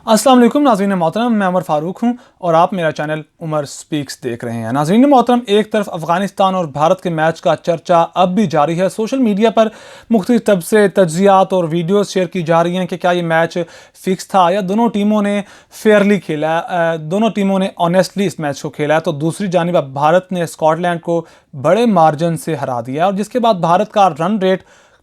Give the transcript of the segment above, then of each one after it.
अस्सलाम वालेकुम नाज़रीन मोहतरम, मैं उमर फ़ारूक हूँ और आप मेरा चैनल उमर स्पीक्स देख रहे हैं। नाज़रीन मोहतरम, एक तरफ अफ़गानिस्तान और भारत के मैच का चर्चा अब भी जारी है। सोशल मीडिया पर मुख्तलिफ़ तब से तज्ज़ियात और वीडियोस शेयर की जा रही हैं कि क्या ये मैच फ़िक्स था या दोनों टीमों ने फेयरली खेला, दोनों टीमों ने ऑनेस्टली इस मैच को खेला है। तो दूसरी जानिब अब भारत ने स्कॉटलैंड को बड़े मार्जिन से हरा दिया और जिसके बाद भारत का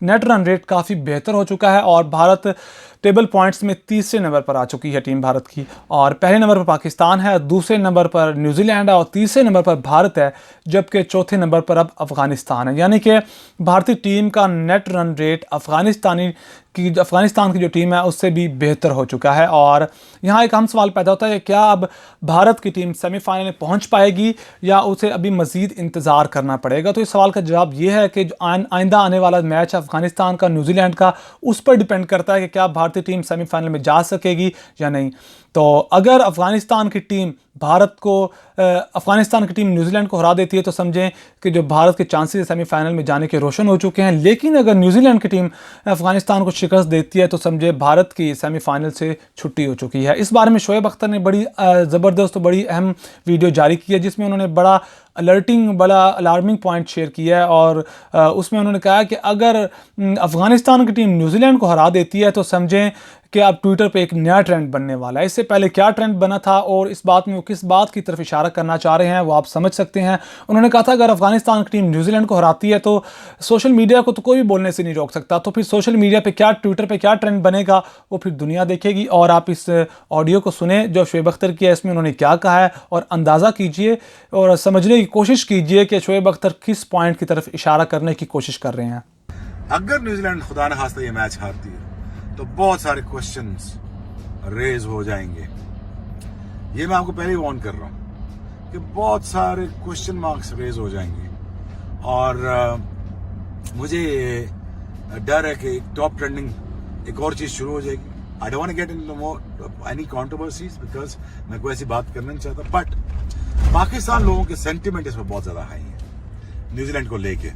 नेट रन रेट काफ़ी बेहतर हो चुका है और भारत टेबल पॉइंट्स में तीसरे नंबर पर आ चुकी है टीम भारत की। और पहले नंबर पर पाकिस्तान है, दूसरे नंबर पर न्यूजीलैंड है और तीसरे नंबर पर भारत है, जबकि चौथे नंबर पर अब अफ़गानिस्तान है। यानी कि भारतीय टीम का नेट रन रेट अफ़गानिस्तान की जो टीम है उससे भी बेहतर हो चुका है। और यहाँ एक अहम सवाल पैदा होता है, क्या अब भारत की टीम सेमीफाइनल में पहुँच पाएगी या उसे अभी मज़ीद इंतज़ार करना पड़ेगा? तो इस सवाल का जवाब ये है कि जो आइंदा आने वाला मैच अफ़गानिस्तान का, न्यूजीलैंड का, उस पर डिपेंड करता है कि क्या भारतीय टीम सेमीफाइनल में जा सकेगी या नहीं। तो अगर अफ़गानिस्तान की टीम न्यूजीलैंड को हरा देती है तो समझें कि जो भारत के चांसेस सेमीफाइनल में जाने के रोशन हो चुके हैं। लेकिन अगर न्यूजीलैंड की टीम अफ़गानिस्तान को शिकस्त देती है तो समझे भारत की सेमीफाइनल से छुट्टी हो चुकी है। इस बारे में शोएब अख्तर ने बड़ी ज़बरदस्त, बड़ी अहम वीडियो जारी की है जिसमें उन्होंने बड़ा अलार्मिंग पॉइंट शेयर किया है। और उसमें उन्होंने कहा कि अगर अफ़गानिस्तान की टीम न्यूजीलैंड को हरा देती है तो समझें कि अब ट्विटर पे एक नया ट्रेंड बनने वाला है। इससे पहले क्या ट्रेंड बना था और इस बात में वो किस बात की तरफ इशारा करना चाह रहे हैं वो आप समझ सकते हैं। उन्होंने कहा था अगर अफ़गानिस्तान की टीम न्यूजीलैंड को हराती है तो सोशल मीडिया को तो कोई भी बोलने से नहीं रोक सकता। तो फिर सोशल मीडिया पे क्या, ट्विटर पे क्या ट्रेंड बनेगा वो फिर दुनिया देखेगी। और आप इस ऑडियो को सुने जो शोएब अख्तर की है, इसमें उन्होंने क्या कहा है और अंदाज़ा कीजिए और समझने की कोशिश कीजिए कि शोएब अख्तर किस पॉइंट की तरफ इशारा करने की कोशिश कर रहे हैं। अगर न्यूजीलैंड खुदा न खास्ता ये मैच हारती है तो बहुत सारे क्वेश्चंस रेज हो जाएंगे। ये मैं आपको पहले ही वार्न कर रहा हूँ कि बहुत सारे क्वेश्चन मार्क्स रेज हो जाएंगे। और मुझे डर है कि टॉप ट्रेंडिंग एक और चीज शुरू हो जाएगी। I don't want to get into more any controversies because मैं कोई ऐसी बात करना नहीं चाहता। बट पाकिस्तान लोगों के सेंटिमेंट इस पर बहुत ज्यादा हाई है न्यूजीलैंड को लेके।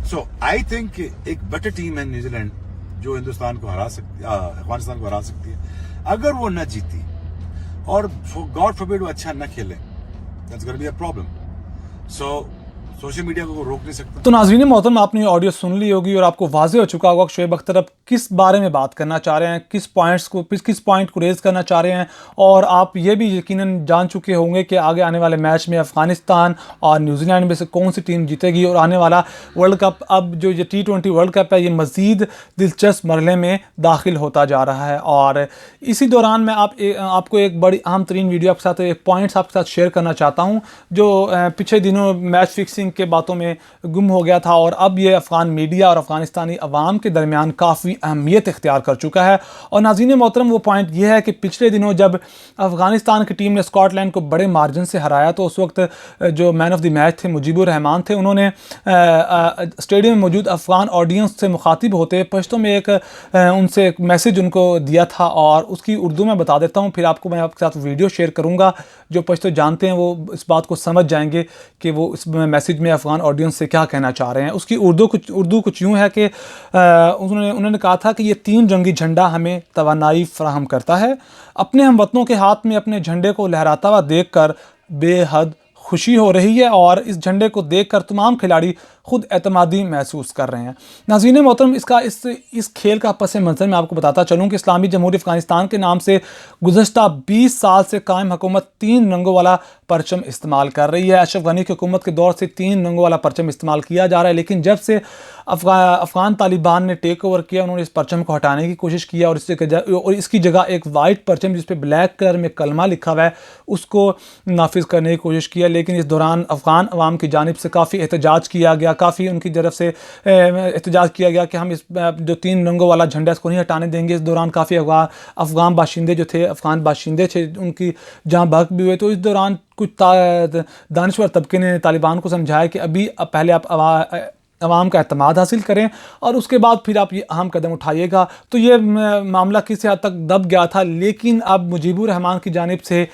सो आई थिंक एक बेटर टीम है न्यूजीलैंड जो हिंदुस्तान को हरा सकती है, अफगानिस्तान को हरा सकती है। अगर वो न जीती और गॉड फॉरबिड वो अच्छा न खेले, that's gonna be a problem. So social media को रोक नहीं सकता। तो नाज़रीन मोहतरम, आपने ये ऑडियो सुन ली होगी और आपको वाज़ेह हो चुका होगा कि शोएब अख्तर अब किस बारे में बात करना चाह रहे हैं, किस पॉइंट को रेज करना चाह रहे हैं। और आप ये भी यकीनन जान चुके होंगे कि आगे आने वाले मैच में अफ़गानिस्तान और न्यूजीलैंड में से कौन सी टीम जीतेगी। और आने वाला वर्ल्ड कप, अब जो ये T20 वर्ल्ड कप है, ये मज़ीद दिलचस्प मरहले में दाखिल होता जा रहा है। और इसी दौरान मैं आपको एक बड़ी अहम तरीन वीडियो आपके साथ, एक पॉइंट्स आपके साथ शेयर करना चाहता हूँ जो पिछले दिनों मैच फिक्सिंग के बातों में गुम हो गया था और अब ये अफ़गान मीडिया और अफ़गानिस्तानी अवाम के दरमियान काफ़ी अहमियत इख्तियार कर चुका है। और नाज़रीन मोहतरम, वो पॉइंट ये है कि पिछले दिनों जब अफ़गानिस्तान की टीम ने स्कॉटलैंड को बड़े मार्जिन से हराया तो उस वक्त जो मैन ऑफ द मैच थे मुजीबुर रहमान थे। उन्होंने स्टेडियम में मौजूद अफ़गान ऑडियंस से मुखातिब होते पश्तो में उनसे एक मैसेज उनको दिया था और उसकी उर्दू में बता देता हूँ, फिर मैं आपके साथ वीडियो शेयर करूँगा। जो पश्तो जानते हैं वो इस बात को समझ जाएंगे कि वो इस मैसेज में अफ़गान ऑडियंस से क्या कहना चाह रहे हैं। उसकी उर्दू कुछ यूँ है कि उन्होंने कहा था कि ये 3 रंगी झंडा हमें तवानाई फराहम करता है। अपने हमवतनों के हाथ में अपने झंडे को लहराता हुआ देखकर बेहद खुशी हो रही है और इस झंडे को देखकर तमाम खिलाड़ी खुद एतमादी महसूस कर रहे हैं। नाज़रीन मोहतरम, इस खेल का पस मंज़र मैं आपको बताता चलूँ कि इस्लामी जमहूरियत अफ़गानिस्तान के नाम से गुज़श्ता 20 साल से कायम हुकूमत 3 रंगों वाला परचम इस्तेमाल कर रही है। अशरफ गनी की हुकूमत के दौर से 3 रंगों वाला परचम इस्तेमाल किया जा रहा है, लेकिन जब से अफ़गान तालिबान ने टेक ओवर किया उन्होंने इस परचम को हटाने की कोशिश किया और इसकी जगह एक वाइट परचम जिस पे ब्लैक कलर में कलमा लिखा हुआ है उसको नाफिज करने की कोशिश किया। लेकिन इस दौरान अफ़गान अवाम की जानिब से काफ़ी एहतजाज किया गया, काफ़ी उनकी तरफ से एहतजाज किया गया कि हम इस जो 3 रंगों वाला झंडा इसको नहीं हटाने देंगे। इस दौरान काफ़ी अफ़गान बाशिंदे थे उनकी जहाँ बहक भी हुए। तो इस दौरान कुछ दानिश्वर तबके ने तालिबान को समझाया कि अभी पहले आप अवाम का एतमाद हासिल करें और उसके बाद फिर आप ये अहम कदम उठाइएगा। तो ये मामला किसी हद तक दब गया था, लेकिन अब मुजीबुर रहमान की जानिब से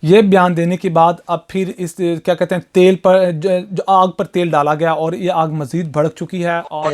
ये बयान देने के बाद अब फिर इस क्या कहते हैं तेल पर जो आग पर तेल डाला गया और ये आग मज़ीद भड़क चुकी है। और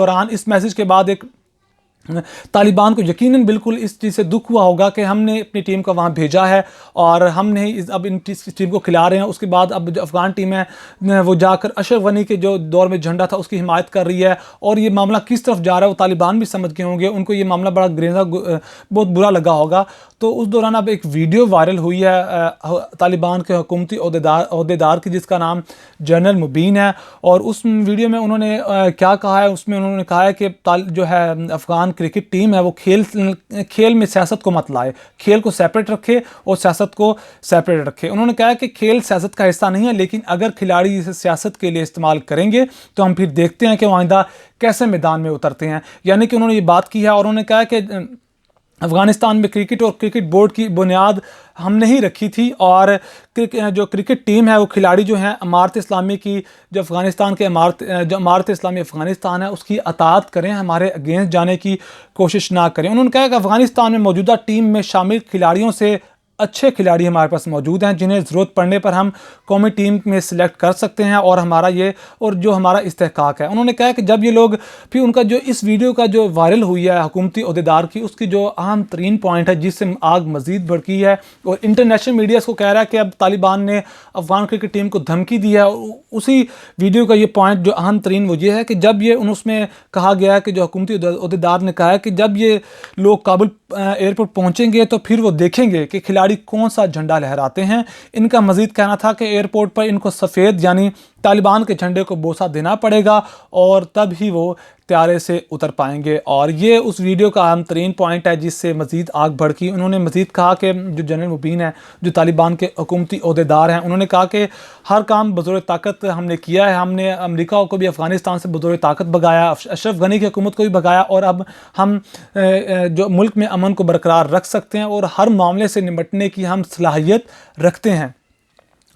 दौरान इस मैसेज के बाद एक तालिबान को यकीनन बिल्कुल इस चीज़ से दुख हुआ होगा कि हमने अपनी टीम को वहाँ भेजा है और हमने अब इस टीम को खिला रहे हैं. उसके बाद अब जो अफ़गान टीम है वो जाकर अशरफ गनी के जो दौर में झंडा था उसकी हिमायत कर रही है और ये मामला किस तरफ जा रहा है वो तालिबान भी समझ गए होंगे. उनको ये मामला बड़ा घृणा बहुत बुरा लगा होगा. तो उस दौरान अब एक वीडियो वायरल हुई है तालिबान के हुकूमती अहदेदार की जिसका नाम जनरल मुबीन है और उस वीडियो में उन्होंने क्या कहा है. उसमें उन्होंने कहा है कि जो है अफ़गान क्रिकेट टीम है वो खेल में सियासत को मत लाए, खेल को सेपरेट रखे और सियासत को सेपरेट रखे. उन्होंने कहा कि खेल सियासत का हिस्सा नहीं है लेकिन अगर खिलाड़ी इसे सियासत के लिए इस्तेमाल करेंगे तो हम फिर देखते हैं कि वो आइंदा कैसे मैदान में उतरते हैं. यानी कि उन्होंने ये बात की है और उन्होंने कहा कि अफ़गानिस्तान में क्रिकेट और क्रिकेट बोर्ड की बुनियाद हमने ही रखी थी और जो क्रिकेट टीम है वो खिलाड़ी जो हैं इमारत इस्लामी की जो अफ़गानिस्तान के जो इमारत इस्लामी अफ़गानिस्तान है उसकी अताअत करें, हमारे अगेंस्ट जाने की कोशिश ना करें. उन्होंने कहा कि अफ़गानिस्तान में मौजूदा टीम में शामिल खिलाड़ियों से अच्छे खिलाड़ी हमारे पास मौजूद हैं जिन्हें ज़रूरत पड़ने पर हम कौमी टीम में सिलेक्ट कर सकते हैं और हमारा ये और जो हमारा इस्तेहकाक है. उन्होंने कहा कि जब ये लोग फिर उनका जो इस वीडियो का जो वायरल हुई है हुकूमती अहदेदार की उसकी जो अहम तरीन पॉइंट है जिससे आग मज़ीद भड़की है और इंटरनेशनल मीडिया इसको कह रहा है कि अब तालिबान ने अफ़गान क्रिकेट टीम को धमकी दी है. उसी वीडियो का ये पॉइंट जो अहम तरीन वो ये है कि जब ये उसमें कहा गया है कि जो हुकूमती अहदेदार ने कहा है कि जब ये लोग काबुल एयरपोर्ट पहुँचेंगे तो फिर वो देखेंगे कि खिलाड़ी कौन सा झंडा लहराते हैं. इनका मजीद कहना था कि एयरपोर्ट पर इनको सफ़ेद यानी तालिबान के झंडे को बोसा देना पड़ेगा और तब ही वो त्यारे से उतर पाएंगे. और ये उस वीडियो का अहम तरीन पॉइंट है जिससे मज़ीद आग भड़की. उन्होंने मज़ीद कहा कि जो जनरल मुबीन है जो तालिबान के हुकूमती अहदेदार हैं उन्होंने कहा कि हर काम बज़ोर ताकत हमने किया है. हमने अमेरिका को भी अफ़गानिस्तान से बज़ोर ताकत भगाया, अशरफ गनी की हुकूमत को भी भगाया और अब हम जो मुल्क में अमन को बरकरार रख सकते हैं और हर मामले से निपटने की हम सलाहियत रखते हैं.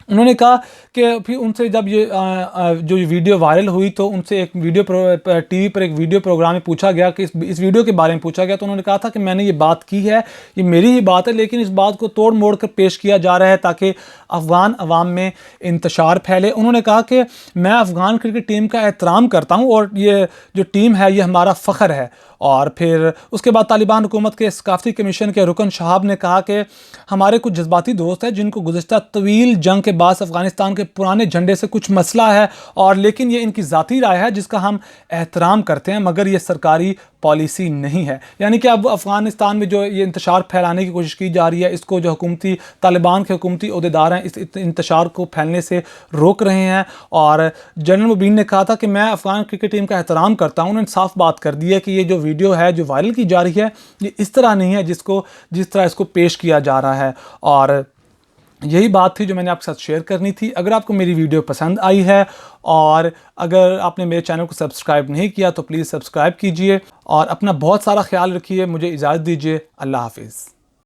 उन्होंने कहा कि फिर उनसे जब ये जो वीडियो वायरल हुई तो उनसे एक टीवी पर एक वीडियो प्रोग्राम में पूछा गया कि इस वीडियो के बारे में पूछा गया तो उन्होंने कहा था कि मैंने ये बात की है, ये मेरी ही बात है लेकिन इस बात को तोड़ मोड़ कर पेश किया जा रहा है ताकि अफ़गान अवाम में इंतशार फैले. उन्होंने कहा कि मैं अफ़गान क्रिकेट टीम का एहतराम करता हूँ और ये जो टीम है ये हमारा फ़ख्र है. और फिर उसके बाद तालिबान हुकूमत के सकाफ़ती कमीशन के रुकन शहाब ने कहा कि हमारे कुछ जज्बाती दोस्त हैं जिनको गुज़िश्ता तवील जंग के बाद अफ़गानिस्तान के पुराने झंडे से कुछ मसला है और लेकिन ये इनकी ज़ाती राय है जिसका हम एहतराम करते हैं मगर ये सरकारी पॉलिसी नहीं है. यानी कि अब अफ़गानिस्तान में जो ये इंतशार फैलाने की कोशिश की जा रही है इसको जो हुकूमती तालिबान के हुकूमती अहदेदार हैं इस इंतशार को फैलने से रोक रहे हैं. और जनरल मुबीन ने कहा था कि मैं अफ़गान क्रिकेट टीम का एहतराम करता हूँ. उन्होंने साफ बात कर दी है कि ये जो वीडियो है जो वायरल की जा रही है ये इस तरह नहीं है जिस तरह इसको पेश किया जा रहा है. और यही बात थी जो मैंने आपके साथ शेयर करनी थी. अगर आपको मेरी वीडियो पसंद आई है और अगर आपने मेरे चैनल को सब्सक्राइब नहीं किया तो प्लीज़ सब्सक्राइब कीजिए और अपना बहुत सारा ख्याल रखिए. मुझे इजाज़त दीजिए. अल्लाह हाफिज़.